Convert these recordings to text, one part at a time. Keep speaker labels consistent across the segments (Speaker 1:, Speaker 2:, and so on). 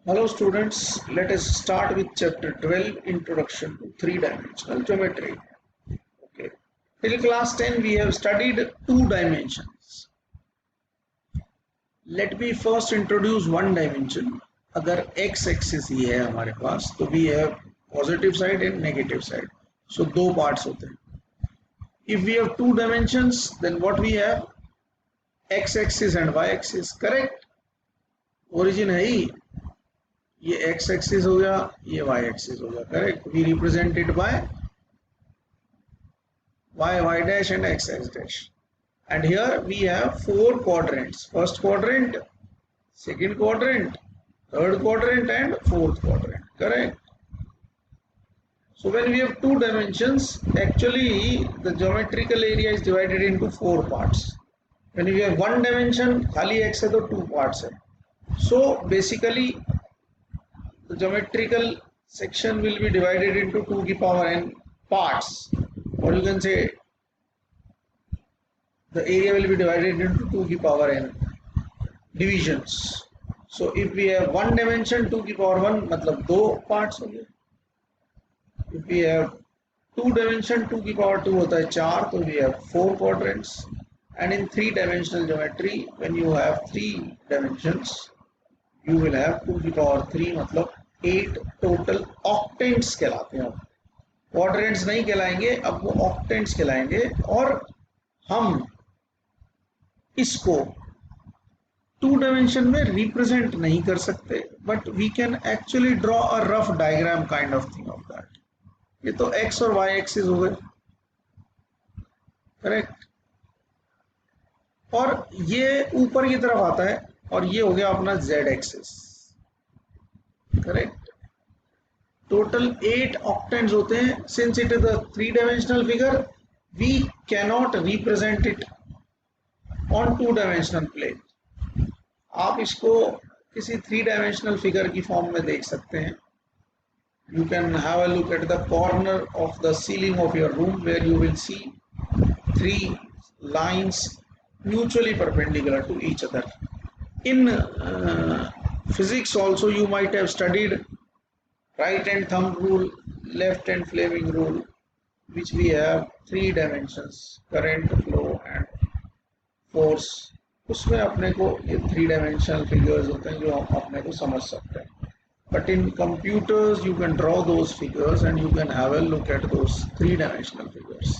Speaker 1: Hello students, let us start with chapter 12, Introduction to Three-Dimensional Geometry. Okay. Till class 10 we have studied two dimensions. Let me first introduce one dimension. अगर x axis ही है हमारे पास तो we have positive side and negative side. So दो parts होते हैं. If we have two dimensions, then what we have? X axis and y axis. Correct? Origin है ही. ये x axis हो गया, ये y एक्सिस हो गया. Correct. We represented by y dash and x dash. And here we have four quadrants. First quadrant, second quadrant, third quadrant and fourth quadrant. Correct. So when we have two dimensions, actually the geometrical area is divided into four parts. When we have one dimension, खाली x है तो two parts है. So basically the geometrical section will be divided into 2 की power n parts, or you can say the area will be divided into 2 की power n divisions. So if we have one dimension 2 की power 1 मतलब दो parts होंगे. If we have two dimension 2 की power 2 होता है 4, तो we have 4 quadrants. And in three dimensional geometry, when you have three dimensions, you will have 2 की power 3 मतलब 8 टोटल ऑक्टेंट्स कहलाते हैं. क्वाड्रेंट्स नहीं कहलाएंगे, अब वो ऑक्टेंट्स कहलाएंगे. और हम इसको टू डायमेंशन में रिप्रेजेंट नहीं कर सकते, but we can actually draw a rough diagram kind of thing of that. ये तो एक्स और वाई एक्सिस हो गए. करेक्ट. और ये ऊपर की तरफ आता है और ये हो गया अपना z axis. Correct. Total 8 octants होते हैं. Since it is a three dimensional figure, we cannot represent it on two dimensional plane. आप इसको किसी थ्री डायमेंशनल फिगर की फॉर्म में देख सकते हैं. You can have a look at the corner of the ceiling of your room where you will see three lines mutually perpendicular to each other. In physics also you might have studied right hand thumb rule, left hand flaming rule, which we have three dimensions: current, flow and force. उसमें अपने को ये three dimensional figures होते हैं जो हम अपने को समझ सकते हैं. But in computers you can draw those figures and you can have a look at those three dimensional figures.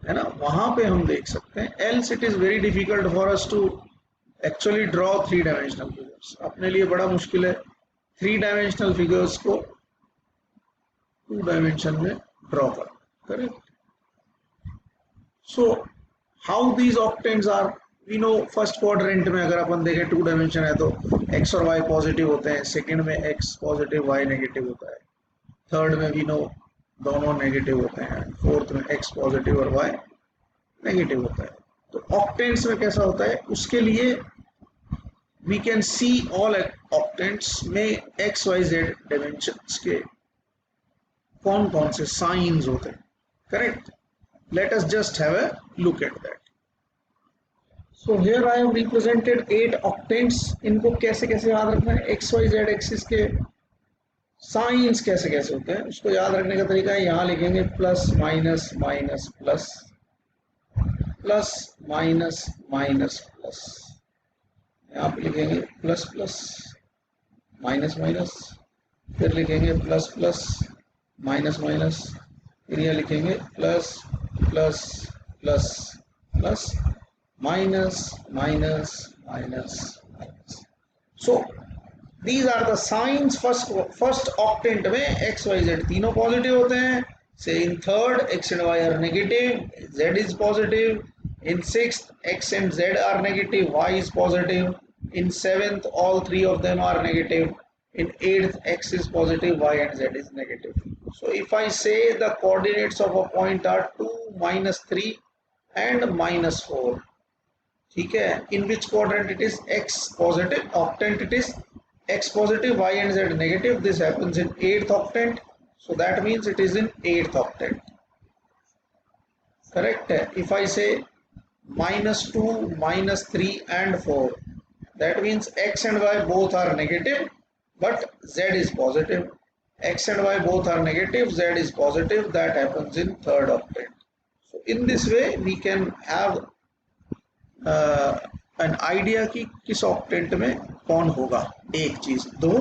Speaker 1: है ना, वहां पे हम देख सकते हैं. Else it is very difficult for us to actually draw three dimensional figures. अपने लिए बड़ा मुश्किल है थ्री डायमेंशनल फिगर्स को टू डायमेंशन में ड्रॉ कर. Correct. So how these octants are, we know. First quadrant में अगर अपन देखें टू डायमेंशन है तो एक्स और वाई पॉजिटिव होते हैं. सेकंड में एक्स पॉजिटिव वाई नेगेटिव होता है. थर्ड में वी नो दोनों नेगेटिव होते हैं. फोर्थ में एक्स पॉजिटिव और वाई नेगेटिव होता है. तो ऑक्टेंट्स में कैसा होता है, उसके लिए we can see all octants में एक्स वाई जेड डायमेंशंस के कौन कौन से साइंस होते हैं. Correct. Let us just have a look at that. So here I have represented 8 octants. इनको कैसे कैसे याद रखना है, एक्स वाई जेड एक्सिस के साइंस कैसे कैसे होते हैं उसको याद रखने का तरीका है. यहाँ लिखेंगे plus minus minus plus, plus minus minus plus. यहाँ पे लिखेंगे प्लस प्लस माइनस माइनस, फिर लिखेंगे प्लस प्लस माइनस माइनस, फिर यहाँ लिखेंगे plus plus plus plus minus minus minus minus. So These are the signs. First octant में x, y, z तीनों पॉजिटिव होते हैं. Say in third, x and y are negative, z is positive. In sixth, x and z are negative, y is positive. In seventh, all three of them are negative. In eighth, x is positive, y and z is negative. So if I say the coordinates of a point are 2, -3 and -4. ठीक है. In which quadrant it is x positive, octant it is x positive, y and z negative. This happens in 8th octant, so that means it is in 8th octant. Correct. If I say -2, -3 and 4, that means x and y both are negative, but z is positive. X and y both are negative, z is positive. That happens in third octant. So in this way we can have an idea कि किस octant में कौन होगा एक चीज दो.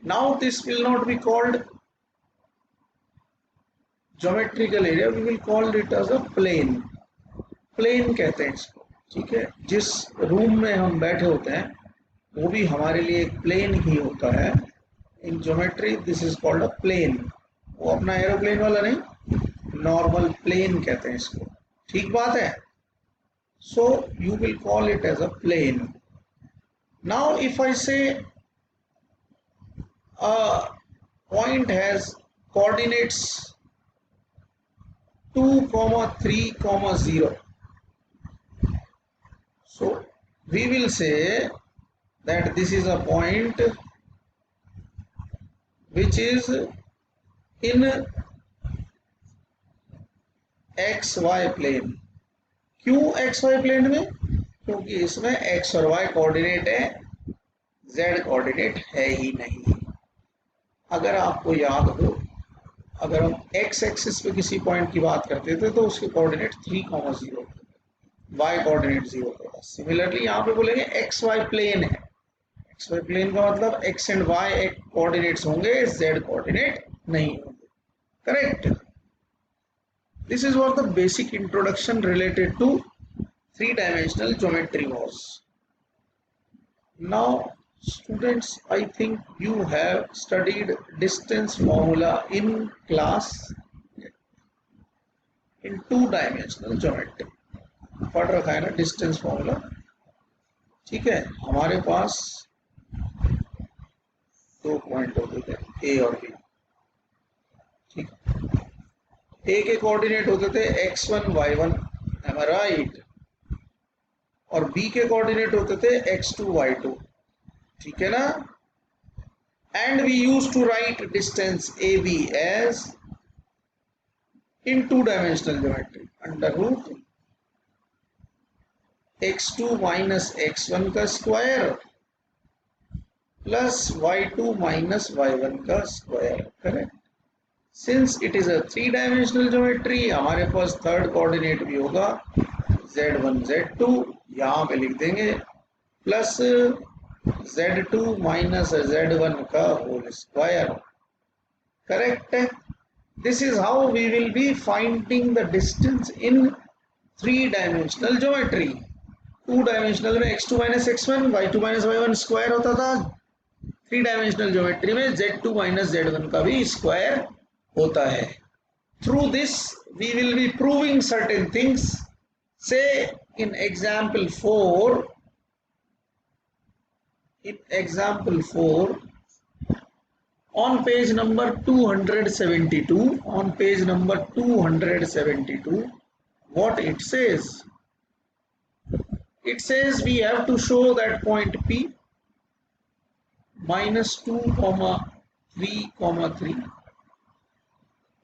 Speaker 1: Now this will not be called geometrical area, we will call it as a plane. Plane कहते हैं इसको. ठीक है, जिस रूम में हम बैठे होते हैं वो भी हमारे लिए एक प्लेन ही होता है. In geometry this is called a plane. वो अपना एरोप्लेन वाला नहीं, नॉर्मल प्लेन कहते हैं इसको. ठीक बात है. So you will call it as a plane. Now if I say a point has coordinates 2, 3, 0. So we will say that this is a point which is in xy plane. क्यों xy plane में? क्योंकि इसमें x और y coordinate है, z coordinate है ही नहीं. अगर आपको याद हो, अगर हम x एक्सिस पे किसी पॉइंट की बात करते थे तो उसके कोऑर्डिनेट 3, 0 y कोऑर्डिनेट 0 होगा. सिमिलरली यहाँ पे बोलेंगे एक्स वाई प्लेन है. एक्स वाई प्लेन का मतलब x एंड y एक कोऑर्डिनेट्स होंगे, z कोऑर्डिनेट नहीं होंगे. Correct. This is what the basic introduction related to 3-dimensional geometry was. Now students, I think you have studied distance formula in class in 2-dimensional geometry. पढ़ रखा है ना distance formula. ठीक है, हमारे पास 2 पॉइंट होते थे ए और बी. ठीक है, ए के कोऑर्डिनेट होते थे x1 y1, am I right, और बी के कोऑर्डिनेट होते थे x2 y2. ठीक है ना. And we use to write distance A B as in 2-dimensional geometry under root x2 minus x1 का square plus y2 minus y1 का square. Correct. Since it is a 3-dimensional geometry, हमारे पास third coordinate भी होगा z1 z2. यहाँ पे लिख देंगे प्लस z2 माइनस z1 का whole square. Correct. This is how we will be finding the distance in 3-dimensional geometry. 2-dimensional में x2 minus x1 y2 minus y1 square होता था. 3-dimensional ज्योमेट्री में z2 minus z1 का भी square होता है. Through this we will be proving certain things. Say in example 4, on page number 272, what it says? It says we have to show that point P minus 2, 3,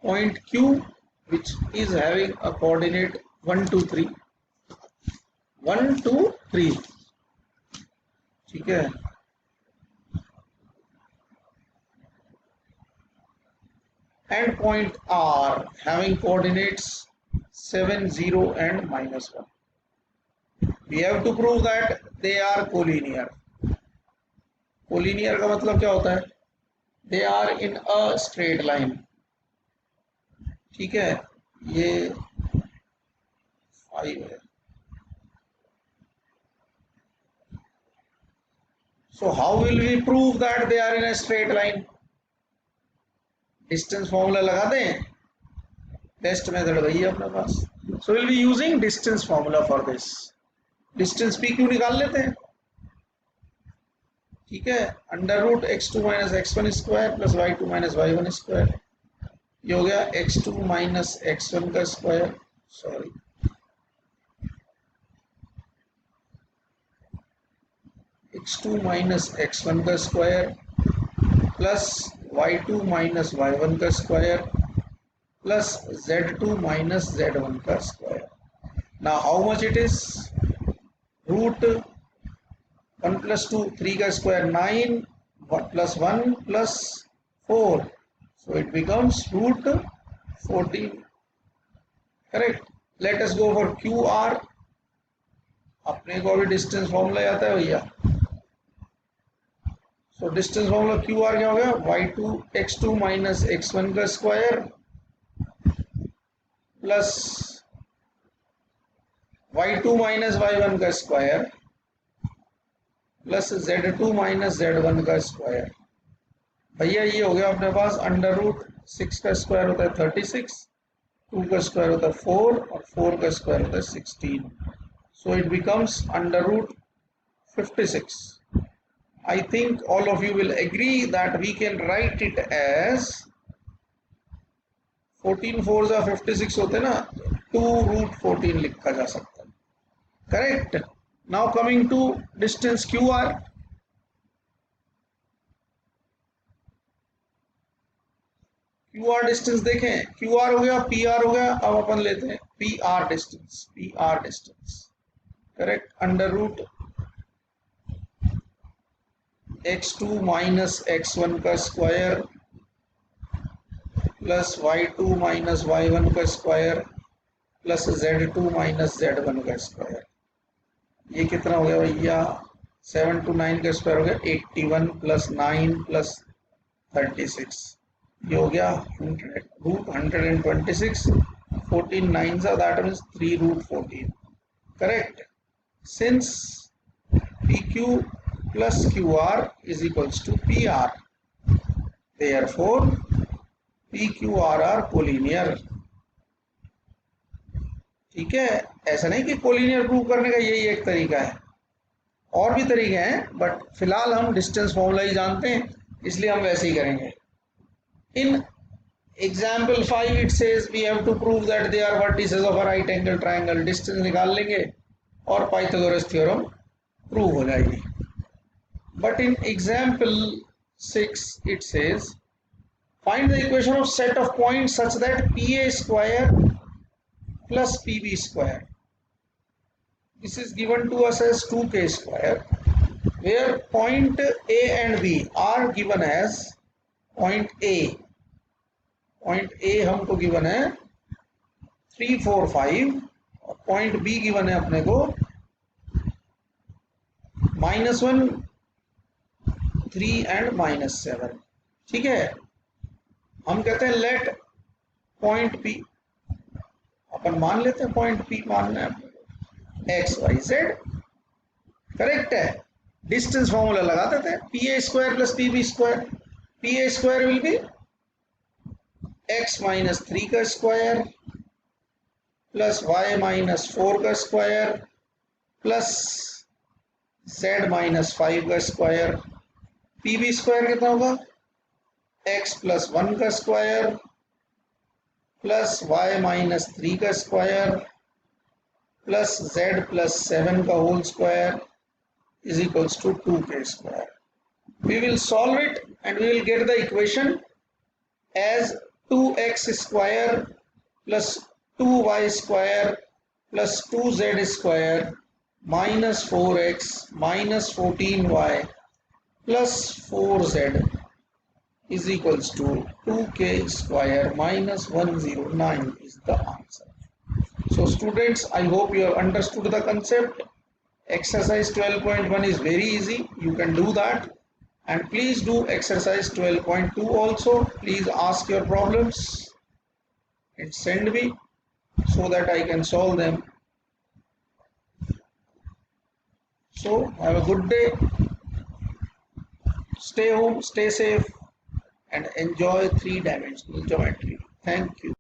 Speaker 1: point Q which is having a coordinate 1, 2, 3. ठीक है. And point R having coordinates 7, 0 and -1. We have to prove that they are collinear. Collinear का मतलब क्या होता है? They are in a straight line. ठीक है, ये 5 है. So how will we prove that they are in a straight line? Distance formula लगा दें. बेस्ट मेथड वही है अपने पास. So will be using distance formula for this. Distance p q निकाल लेते हैं. ठीक है, under root x2 minus x1 square plus y2 minus y1 square. ये हो गया x2 माइनस x1 का square, sorry x2 minus x1 का square plus y2 minus y1 का square plus z2 minus z1 का square. Now how much it is? Root 1 plus 2, 3 का square 9 plus 1 plus 4. So it becomes root 14. Correct. Let us go for QR. अपने को अभी distance formula आता है भैया. So distance formula QR क्या हो गया? y2 x2 माइनस x1 का square plus y2 minus y1 का square plus z2 minus z1 का स्क्वायर. भैया ये हो गया अपने पास अंडर रूट 6 का स्क्वायर होता है 36, 2 का स्क्वायर होता है 4 और 4 का स्क्वायर होता है 16. So it becomes under root 56. I think all of you will agree that we can write it as 14 4s are 56 होते ना, 2 root 14 लिखा जा सकता है. Correct. Now coming to distance QR. QR distance देखें, QR हो गया, PR हो गया. अब अपन लेते हैं PR distance. PR distance correct. Under root x2 minus x1 का square plus y2 minus y1 का square plus z2 minus z1 का स्क्वायर. ये कितना हो गया भैया? 7 to 9 का स्क्वायर हो गया 81 प्लस 9 प्लस 36. ये हो गया 100 root 126. 14 9s are, that means 3 root 14. Correct. Since PQ plus QR is equals to PR, therefore PQR are collinear. ठीक है. ऐसा नहीं कि कोलिनियर प्रूव करने का यही एक तरीका है, और भी तरीके हैं, बट फिलहाल हम डिस्टेंस फॉर्मूला ही जानते हैं, इसलिए हम वैसे ही करेंगे. In example 5 it says we have to prove that they are vertices of a right angle triangle. Distance निकाल लेंगे और पाइथागोरस थ्योरम प्रूव हो जाएगी. But in example 6 it says find the equation of set of points such that PA square plus PB square. This is given to us as 2K square, where point A and B are given as point A. Point A हमको given है 3 4 5 और point B given है अपने को -1 3 and -7. ठीक है. हम कहते हैं लेट पॉइंट P, अपन मान लेते हैं पॉइंट P मानना है अपने को x y z. करेक्ट है. डिस्टेंस फॉर्मूला लगा देते हैं PA square plus PB square. PA square will be x minus 3 का स्क्वायर प्लस y माइनस 4 का स्क्वायर प्लस z माइनस 5 का स्क्वायर. PB स्क्वायर कितना होगा? x प्लस 1 का स्क्वायर प्लस y माइनस 3 का स्क्वायर प्लस z प्लस 7 का whole square is equals to 2k square. We will solve it and we will get the equation as 2x square plus 2y square plus 2z square minus 4x minus 14y plus 4z is equals to 2k square minus 109 is the answer. So students, I hope you have understood the concept. Exercise 12.1 is very easy. You can do that. And please do exercise 12.2 also. Please ask your problems and send me so that I can solve them. So have a good day. Stay home, stay safe, and enjoy 3-dimensional geometry. Thank you.